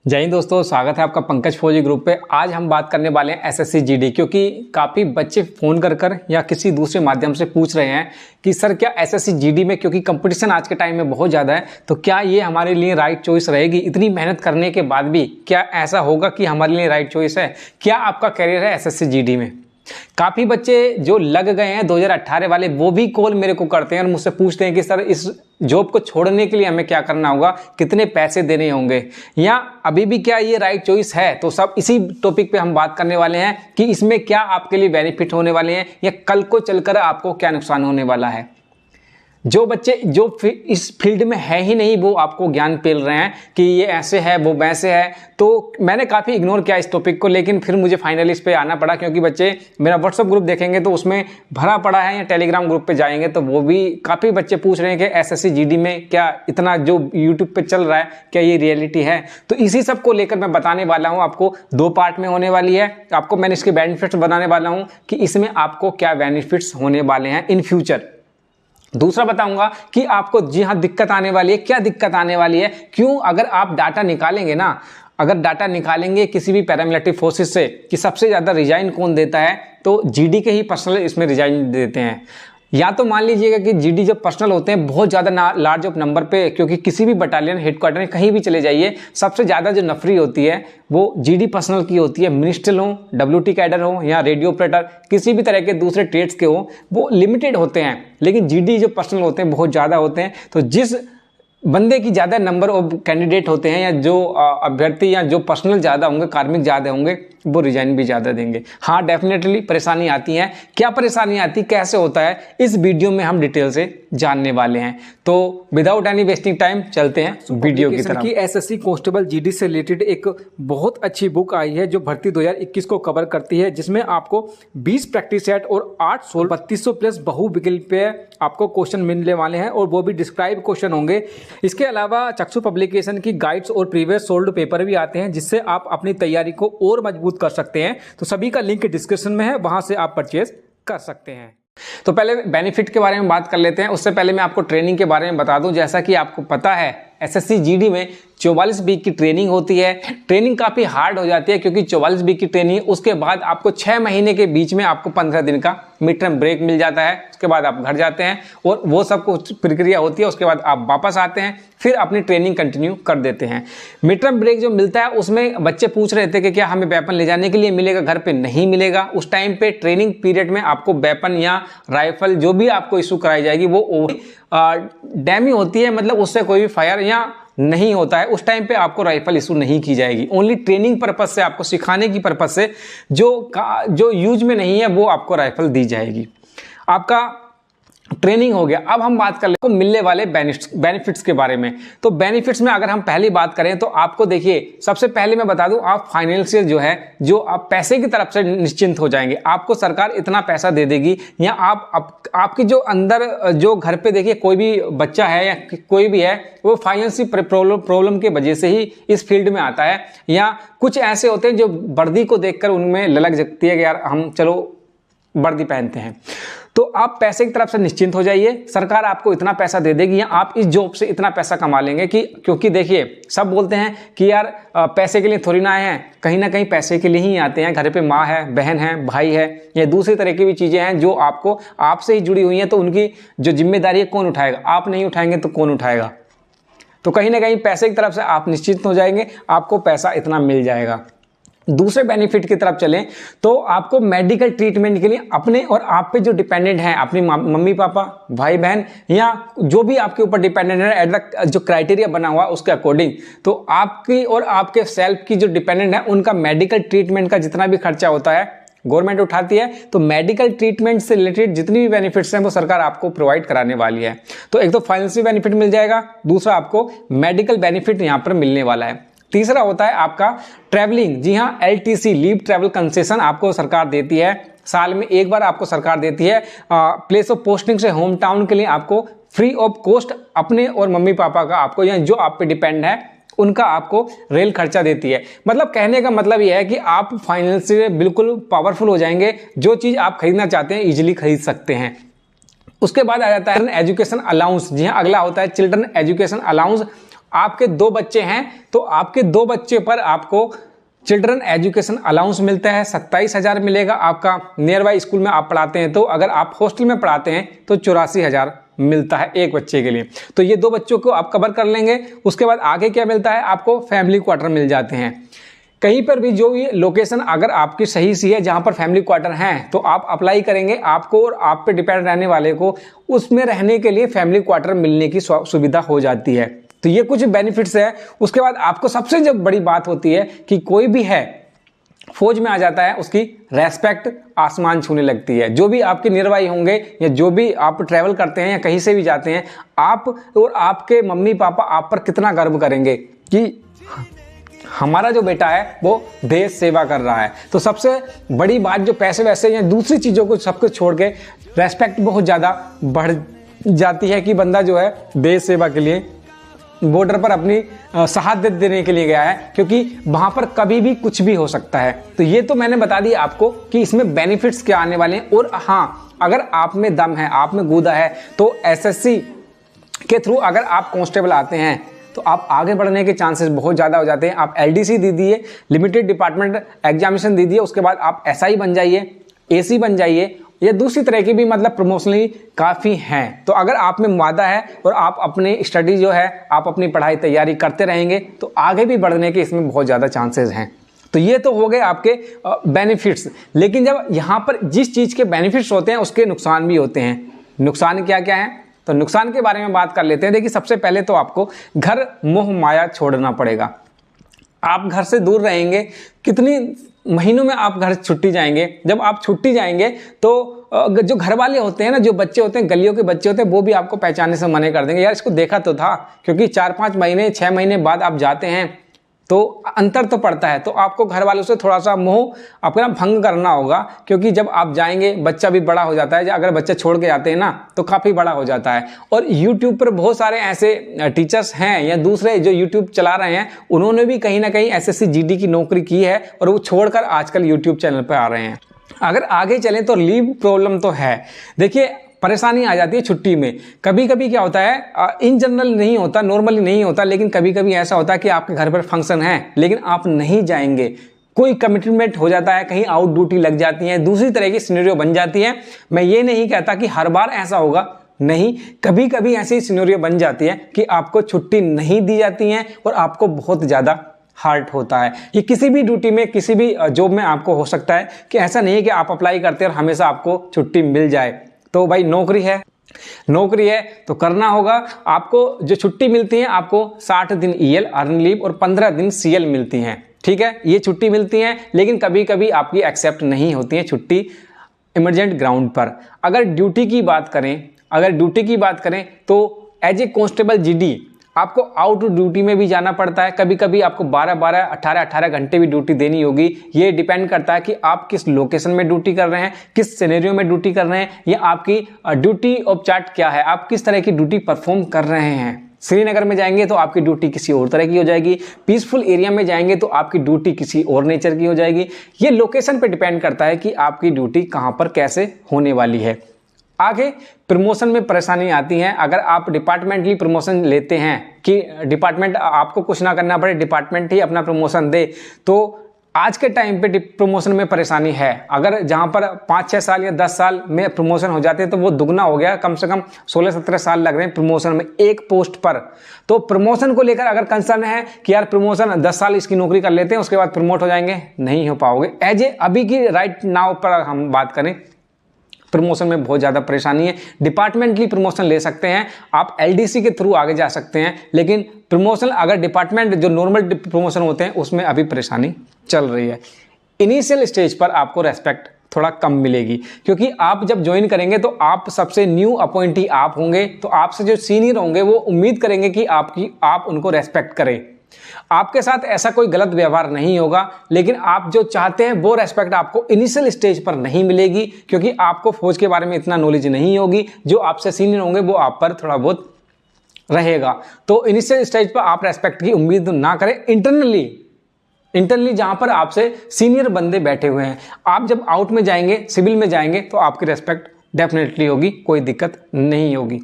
जय हिंद दोस्तों, स्वागत है आपका पंकज फौजी ग्रुप पे। आज हम बात करने वाले हैं एसएससी जीडी, क्योंकि काफ़ी बच्चे फ़ोन कर या किसी दूसरे माध्यम से पूछ रहे हैं कि सर क्या एसएससी जीडी में, क्योंकि कंपटीशन आज के टाइम में बहुत ज़्यादा है, तो क्या ये हमारे लिए राइट चॉइस रहेगी? इतनी मेहनत करने के बाद भी क्या ऐसा होगा कि हमारे लिए राइट चॉइस है? क्या आपका करियर है एसएससी जीडी में? काफ़ी बच्चे जो लग गए हैं 2018 वाले, वो भी कॉल मेरे को करते हैं और मुझसे पूछते हैं कि सर इस जॉब को छोड़ने के लिए हमें क्या करना होगा, कितने पैसे देने होंगे, या अभी भी क्या ये राइट चॉइस है? तो सब इसी टॉपिक पे हम बात करने वाले हैं कि इसमें क्या आपके लिए बेनिफिट होने वाले हैं या कल को चलकर आपको क्या नुकसान होने वाला है। जो बच्चे जो इस फील्ड में है ही नहीं, वो आपको ज्ञान पेल रहे हैं कि ये ऐसे है वो वैसे है, तो मैंने काफ़ी इग्नोर किया इस टॉपिक को, लेकिन फिर मुझे फाइनली इस पे आना पड़ा, क्योंकि बच्चे मेरा व्हाट्सअप ग्रुप देखेंगे तो उसमें भरा पड़ा है, या टेलीग्राम ग्रुप पे जाएंगे तो वो भी काफ़ी बच्चे पूछ रहे हैं कि एसएससी जीडी में क्या इतना जो यूट्यूब पे चल रहा है क्या ये रियलिटी है। तो इसी सब को लेकर मैं बताने वाला हूँ, आपको 2 पार्ट में होने वाली है। आपको मैंने इसके बेनिफिट्स बताने वाला हूँ कि इसमें आपको क्या बेनिफिट्स होने वाले हैं इन फ्यूचर। दूसरा बताऊंगा कि आपको जी हाँ दिक्कत आने वाली है, क्या दिक्कत आने वाली है, क्यों अगर आप डाटा निकालेंगे ना, अगर डाटा निकालेंगे किसी भी पैरामिलिट्री फोर्सेस से कि सबसे ज़्यादा रिजाइन कौन देता है, तो जीडी के ही पर्सनल इसमें रिजाइन देते हैं। या तो मान लीजिएगा कि जीडी जब पर्सनल होते हैं बहुत ज़्यादा लार्ज ऑफ नंबर पे, क्योंकि किसी भी बटालियन हेडक्वार्टर में कहीं भी चले जाइए, सबसे ज़्यादा जो नफरी होती है वो जीडी पर्सनल की होती है। मिनिस्ट्रियल हो, डब्ल्यूटी कैडर हो या रेडियो ऑपरेटर, किसी भी तरह के दूसरे ट्रेड्स के हो, वो लिमिटेड होते हैं, लेकिन जीडी जो पर्सनल होते हैं बहुत ज़्यादा होते हैं। तो जिस बंदे की ज़्यादा नंबर ऑफ कैंडिडेट होते हैं, या जो अभ्यर्थी या जो पर्सनल ज़्यादा होंगे, कार्मिक ज़्यादा होंगे, वो रिजाइन भी ज़्यादा देंगे। हाँ, डेफिनेटली परेशानी आती है। क्या परेशानी आती, कैसे होता है, इस वीडियो में हम डिटेल से जानने वाले हैं। तो विदाउट एनी वेस्टिंग टाइम चलते हैं वीडियो की तरफ। एसएससी कांस्टेबल जीडी से रिलेटेड एक बहुत अच्छी बुक आई है जो भर्ती 2021 को कवर करती है, जिसमें आपको 20 प्रैक्टिस सेट और 8 सोल 3200 प्लस बहुविकल्पीय आपको क्वेश्चन मिलने वाले हैं, और वो भी डिस्क्राइब क्वेश्चन होंगे। इसके अलावा चक्षु पब्लिकेशन की गाइड्स और प्रीवियस सोल्ड पेपर भी आते हैं, जिससे आप अपनी तैयारी को और मजबूत कर सकते हैं। तो सभी का लिंक डिस्क्रिप्शन में है, वहां से आप परचेज कर सकते हैं। तो पहले बेनिफिट के बारे में बात कर लेते हैं। उससे पहले मैं आपको ट्रेनिंग के बारे में बता दूं। जैसा कि आपको पता है एसएससी जीडी में 44 वीक की ट्रेनिंग होती है। ट्रेनिंग काफ़ी हार्ड हो जाती है, क्योंकि 44 वीक की ट्रेनिंग, उसके बाद आपको 6 महीने के बीच में आपको 15 दिन का मिड टर्म ब्रेक मिल जाता है। उसके बाद आप घर जाते हैं और वो सब कुछ प्रक्रिया होती है। उसके बाद आप वापस आते हैं, फिर अपनी ट्रेनिंग कंटिन्यू कर देते हैं। मिड टर्म ब्रेक जो मिलता है उसमें बच्चे पूछ रहे थे कि क्या हमें वेपन ले जाने के लिए मिलेगा, घर पे नहीं मिलेगा। उस टाइम पे ट्रेनिंग पीरियड में आपको वेपन या राइफल जो भी आपको इशू कराई जाएगी वो डैमी होती है, मतलब उससे कोई भी फायर या नहीं होता है। उस टाइम पे आपको राइफल इशू नहीं की जाएगी। ओनली ट्रेनिंग पर्पज से, आपको सिखाने की पर्पज से जो यूज में नहीं है वो आपको राइफल दी जाएगी। आपका ट्रेनिंग हो गया। अब हम बात कर लेते हैं मिलने वाले बेनिफिट्स के बारे में। तो बेनिफिट्स में अगर हम पहली बात करें तो आपको देखिए, सबसे पहले मैं बता दूं, आप फाइनेंशियल जो है, जो आप पैसे की तरफ से निश्चिंत हो जाएंगे। आपको सरकार इतना पैसा दे देगी, या आपकी जो अंदर जो घर पे देखिए कोई भी बच्चा है या कोई भी है, वो फाइनेंशियल प्रॉब्लम की वजह से ही इस फील्ड में आता है, या कुछ ऐसे होते हैं जो वर्दी को देखकर उनमें ललक जगती है कि यार हम चलो वर्दी पहनते हैं। तो आप पैसे की तरफ से निश्चिंत हो जाइए, सरकार आपको इतना पैसा दे देगी, या आप इस जॉब से इतना पैसा कमा लेंगे कि, क्योंकि देखिए सब बोलते हैं कि यार पैसे के लिए थोड़ी ना आए हैं, कहीं ना कहीं पैसे के लिए ही आते हैं। घर पे माँ है, बहन है, भाई है, या दूसरी तरह की भी चीज़ें हैं जो आपको आपसे ही जुड़ी हुई हैं, तो उनकी जो जिम्मेदारी है कौन उठाएगा? आप नहीं उठाएंगे तो कौन उठाएगा? तो कहीं ना कहीं पैसे की तरफ से आप निश्चित हो जाएंगे, आपको पैसा इतना मिल जाएगा। दूसरे बेनिफिट की तरफ चलें तो आपको मेडिकल ट्रीटमेंट के लिए अपने और आप पे जो डिपेंडेंट हैं, अपनी मम्मी पापा, भाई बहन, या जो भी आपके ऊपर डिपेंडेंट है, एट जो क्राइटेरिया बना हुआ उसके अकॉर्डिंग, तो आपकी और आपके सेल्फ की जो डिपेंडेंट है उनका मेडिकल ट्रीटमेंट का जितना भी खर्चा होता है गवर्नमेंट उठाती है। तो मेडिकल ट्रीटमेंट से रिलेटेड जितनी भी बेनिफिट्स हैं वो सरकार आपको प्रोवाइड कराने वाली है। तो एक तो फाइनेंशियल बेनिफिट मिल जाएगा, दूसरा आपको मेडिकल बेनिफिट यहाँ पर मिलने वाला है। तीसरा होता है आपका ट्रैवलिंग। जी हाँ, एलटीसी लीव ट्रैवल कंसेशन आपको सरकार देती है, साल में एक बार आपको सरकार देती है। प्लेस ऑफ पोस्टिंग से होम टाउन के लिए आपको फ्री ऑफ कॉस्ट अपने और मम्मी पापा का आपको, या जो आप पे डिपेंड है उनका आपको रेल खर्चा देती है। मतलब कहने का मतलब यह है कि आप फाइनेंशियली बिल्कुल पावरफुल हो जाएंगे, जो चीज़ आप खरीदना चाहते हैं इजीली खरीद सकते हैं। उसके बाद आ जाता है एजुकेशन अलाउंस। जी हाँ, अगला होता है चिल्ड्रन एजुकेशन अलाउंस। आपके 2 बच्चे हैं तो आपके 2 बच्चे पर आपको चिल्ड्रन एजुकेशन अलाउंस मिलता है, 27,000 मिलेगा। आपका नियर बाई स्कूल में आप पढ़ाते हैं तो अगर आप हॉस्टल में पढ़ाते हैं तो 84,000 मिलता है एक बच्चे के लिए। तो ये 2 बच्चों को आप कवर कर लेंगे। उसके बाद आगे क्या मिलता है, आपको फैमिली क्वार्टर मिल जाते हैं। कहीं पर भी जो ये लोकेशन अगर आपकी सही सी है जहां पर फैमिली क्वार्टर हैं तो आप अप्लाई करेंगे, आपको और आप पे डिपेंड रहने वाले को उसमें रहने के लिए फैमिली क्वार्टर मिलने की सुविधा हो जाती है। तो ये कुछ बेनिफिट्स है। उसके बाद आपको सबसे जो बड़ी बात होती है कि कोई भी है फौज में आ जाता है उसकी रेस्पेक्ट आसमान छूने लगती है। जो भी आपके निर्वाही होंगे या जो भी आप ट्रैवल करते हैं या कहीं से भी जाते हैं, आप और आपके मम्मी पापा आप पर कितना गर्व करेंगे कि हमारा जो बेटा है वो देश सेवा कर रहा है। तो सबसे बड़ी बात जो पैसे वैसे या दूसरी चीज़ों को सब कुछ छोड़ के रेस्पेक्ट बहुत ज़्यादा बढ़ जाती है कि बंदा जो है देश सेवा के लिए बॉर्डर पर अपनी शहादत देने के लिए गया है, क्योंकि वहां पर कभी भी कुछ भी हो सकता है। तो ये तो मैंने बता दिया आपको कि इसमें बेनिफिट्स क्या आने वाले हैं। और हाँ, अगर आप में दम है, आप में गूदा है तो एसएससी के थ्रू अगर आप कांस्टेबल आते हैं तो आप आगे बढ़ने के चांसेस बहुत ज़्यादा हो जाते हैं। आप एलडीसी दे दिए, लिमिटेड डिपार्टमेंट एग्जामिनेशन दे दिए, उसके बाद आप एसआई बन जाइए, एसी बन जाइए, या दूसरी तरह की भी मतलब प्रमोशनली काफ़ी हैं। तो अगर आप में वादा है और आप अपनी स्टडी जो है, आप अपनी पढ़ाई तैयारी करते रहेंगे तो आगे भी बढ़ने के इसमें बहुत ज़्यादा चांसेस हैं। तो ये तो हो गए आपके बेनिफिट्स। लेकिन जब यहाँ पर जिस चीज़ के बेनिफिट्स होते हैं उसके नुकसान भी होते हैं। नुकसान क्या क्या है, तो नुकसान के बारे में बात कर लेते हैं। देखिए, सबसे पहले तो आपको घर मोह माया छोड़ना पड़ेगा। आप घर से दूर रहेंगे, कितनी महीनों में आप घर छुट्टी जाएंगे। जब आप छुट्टी जाएंगे तो जो घर वाले होते हैं ना, जो बच्चे होते हैं, गलियों के बच्चे होते हैं, वो भी आपको पहचानने से मना कर देंगे, यार इसको देखा तो था। क्योंकि 4-5 महीने 6 महीने बाद आप जाते हैं तो अंतर तो पड़ता है। तो आपको घर वालों से थोड़ा सा मोह अपना भंग करना होगा, क्योंकि जब आप जाएंगे बच्चा भी बड़ा हो जाता है। अगर बच्चा छोड़ के जाते हैं ना तो काफ़ी बड़ा हो जाता है। और यूट्यूब पर बहुत सारे ऐसे टीचर्स हैं या दूसरे जो यूट्यूब चला रहे हैं, उन्होंने भी कहीं ना कहीं एसएससी जीडी की नौकरी की है और वो छोड़कर आजकल यूट्यूब चैनल पर आ रहे हैं। अगर आगे चलें तो लीव प्रॉब्लम तो है। देखिए, परेशानी आ जाती है छुट्टी में। कभी कभी क्या होता है, इन जनरल नहीं होता, नॉर्मली नहीं होता, लेकिन कभी कभी ऐसा होता है कि आपके घर पर फंक्शन है लेकिन आप नहीं जाएंगे, कोई कमिटमेंट हो जाता है, कहीं आउट ड्यूटी लग जाती है, दूसरी तरह की सिनेरियो बन जाती है। मैं ये नहीं कहता कि हर बार ऐसा होगा, नहीं, कभी कभी ऐसी सिनेरियो बन जाती है कि आपको छुट्टी नहीं दी जाती है और आपको बहुत ज़्यादा हार्ट होता है। ये किसी भी ड्यूटी में, किसी भी जॉब में आपको हो सकता है कि ऐसा नहीं है कि आप अप्लाई करते हैं और हमेशा आपको छुट्टी मिल जाए। तो भाई नौकरी है तो करना होगा। आपको जो छुट्टी मिलती है, आपको 60 दिन ईएल अर्न लीव और 15 दिन सीएल मिलती हैं। ठीक है, ये छुट्टी मिलती हैं, लेकिन कभी कभी आपकी एक्सेप्ट नहीं होती है छुट्टी इमरजेंट ग्राउंड पर। अगर ड्यूटी की बात करें तो एज ए कांस्टेबल जीडी आपको आउट ड्यूटी में भी जाना पड़ता है। कभी कभी आपको 12-12, 18-18 घंटे भी ड्यूटी देनी होगी। ये डिपेंड करता है कि आप किस लोकेशन में ड्यूटी कर रहे हैं, किस सिनेरियो में ड्यूटी कर रहे हैं, या आपकी ड्यूटी ऑफ चार्ट क्या है, आप किस तरह की ड्यूटी परफॉर्म कर रहे हैं। श्रीनगर में जाएंगे तो आपकी ड्यूटी किसी और तरह की हो जाएगी, पीसफुल एरिया में जाएंगे तो आपकी ड्यूटी किसी और नेचर की हो जाएगी। ये लोकेशन पे डिपेंड करता है कि आपकी ड्यूटी कहाँ पर कैसे होने वाली है। आगे प्रमोशन में परेशानी आती है। अगर आप डिपार्टमेंटली प्रमोशन लेते हैं कि डिपार्टमेंट आपको कुछ ना करना पड़े, डिपार्टमेंट ही अपना प्रमोशन दे, तो आज के टाइम पे प्रमोशन में परेशानी है। अगर जहां पर 5-6 साल या 10 साल में प्रमोशन हो जाते हैं तो वो दुगना हो गया, कम से कम 16-17 साल लग रहे हैं प्रमोशन में एक पोस्ट पर। तो प्रमोशन को लेकर अगर कंसर्न है कि यार प्रमोशन 10 साल इसकी नौकरी कर लेते हैं उसके बाद प्रमोट हो जाएंगे, नहीं हो पाओगे। एज ए अभी की राइट नाउ पर हम बात करें, प्रमोशन में बहुत ज़्यादा परेशानी है। डिपार्टमेंटली प्रमोशन ले सकते हैं आप, एलडीसी के थ्रू आगे जा सकते हैं, लेकिन प्रमोशन अगर डिपार्टमेंट जो नॉर्मल प्रमोशन होते हैं उसमें अभी परेशानी चल रही है। इनिशियल स्टेज पर आपको रेस्पेक्ट थोड़ा कम मिलेगी, क्योंकि आप जब ज्वाइन करेंगे तो आप सबसे न्यू अपॉइंटी आप होंगे, तो आपसे जो सीनियर होंगे वो उम्मीद करेंगे कि आप उनको रेस्पेक्ट करें। आपके साथ ऐसा कोई गलत व्यवहार नहीं होगा, लेकिन आप जो चाहते हैं वो रेस्पेक्ट आपको इनिशियल स्टेज पर नहीं मिलेगी, क्योंकि आपको फौज के बारे में इतना नॉलेज नहीं होगी। जो आपसे सीनियर होंगे वो आप पर थोड़ा बहुत रहेगा। तो इनिशियल स्टेज पर आप रेस्पेक्ट की उम्मीद ना करें। इंटरनली जहां पर आपसे सीनियर बंदे बैठे हुए हैं, आप जब आउट में जाएंगे, सिविल में जाएंगे, तो आपकी रेस्पेक्ट डेफिनेटली होगी, कोई दिक्कत नहीं होगी।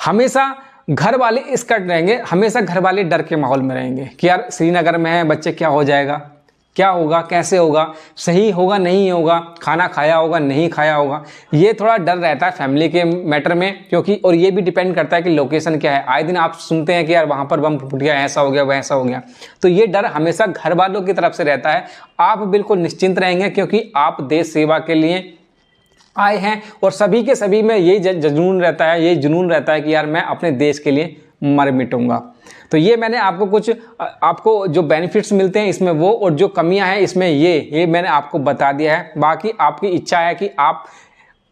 हमेशा घर वाले इसका रहेंगे, हमेशा घर वाले डर के माहौल में रहेंगे कि यार श्रीनगर में है बच्चे, क्या हो जाएगा, क्या होगा, कैसे होगा, सही होगा नहीं होगा, खाना खाया होगा नहीं खाया होगा। ये थोड़ा डर रहता है फैमिली के मैटर में, क्योंकि और ये भी डिपेंड करता है कि लोकेशन क्या है। आए दिन आप सुनते हैं कि यार वहाँ पर बम फूट गया, ऐसा हो गया, वैसा हो गया। तो ये डर हमेशा घर वालों की तरफ से रहता है। आप बिल्कुल निश्चिंत रहेंगे क्योंकि आप देश सेवा के लिए आए हैं और सभी के सभी में यही जुनून रहता है, यही जुनून रहता है कि यार मैं अपने देश के लिए मर मिटूंगा। तो ये मैंने आपको कुछ आपको जो बेनिफिट्स मिलते हैं इसमें वो, और जो कमियां हैं इसमें ये मैंने आपको बता दिया है। बाकी आपकी इच्छा है कि आप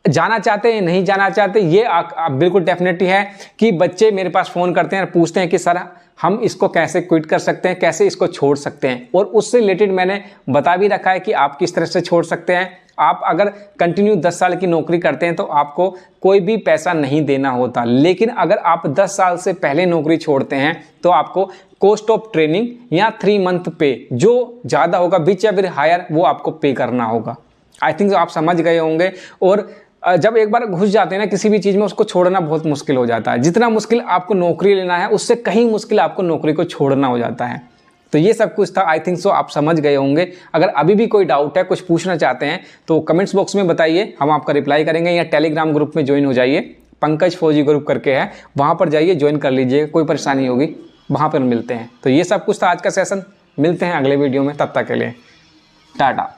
जाना चाहते हैं नहीं जाना चाहते, ये बिल्कुल डेफिनेटली है कि बच्चे मेरे पास फ़ोन करते हैं और पूछते हैं कि सर हम इसको कैसे क्विट कर सकते हैं, कैसे इसको छोड़ सकते हैं, और उससे रिलेटेड मैंने बता भी रखा है कि आप किस तरह से छोड़ सकते हैं। आप अगर कंटिन्यू 10 साल की नौकरी करते हैं तो आपको कोई भी पैसा नहीं देना होता, लेकिन अगर आप 10 साल से पहले नौकरी छोड़ते हैं तो आपको कॉस्ट ऑफ ट्रेनिंग या 3 मंथ पे जो ज़्यादा होगा, विच एवर हायर, वो आपको पे करना होगा। आई थिंक आप समझ गए होंगे। और जब एक बार घुस जाते हैं ना किसी भी चीज़ में, उसको छोड़ना बहुत मुश्किल हो जाता है। जितना मुश्किल आपको नौकरी लेना है उससे कहीं मुश्किल आपको नौकरी को छोड़ना हो जाता है। तो ये सब कुछ था। आई थिंक सो आप समझ गए होंगे। अगर अभी भी कोई डाउट है, कुछ पूछना चाहते हैं तो कमेंट्स बॉक्स में बताइए, हम आपका रिप्लाई करेंगे। या टेलीग्राम ग्रुप में ज्वाइन हो जाइए, पंकज फौजी ग्रुप करके है, वहाँ पर जाइए, ज्वाइन कर लीजिए। कोई परेशानी होगी वहाँ पर मिलते हैं। तो ये सब कुछ था आज का सेशन। मिलते हैं अगले वीडियो में, तब तक के लिए टाटा।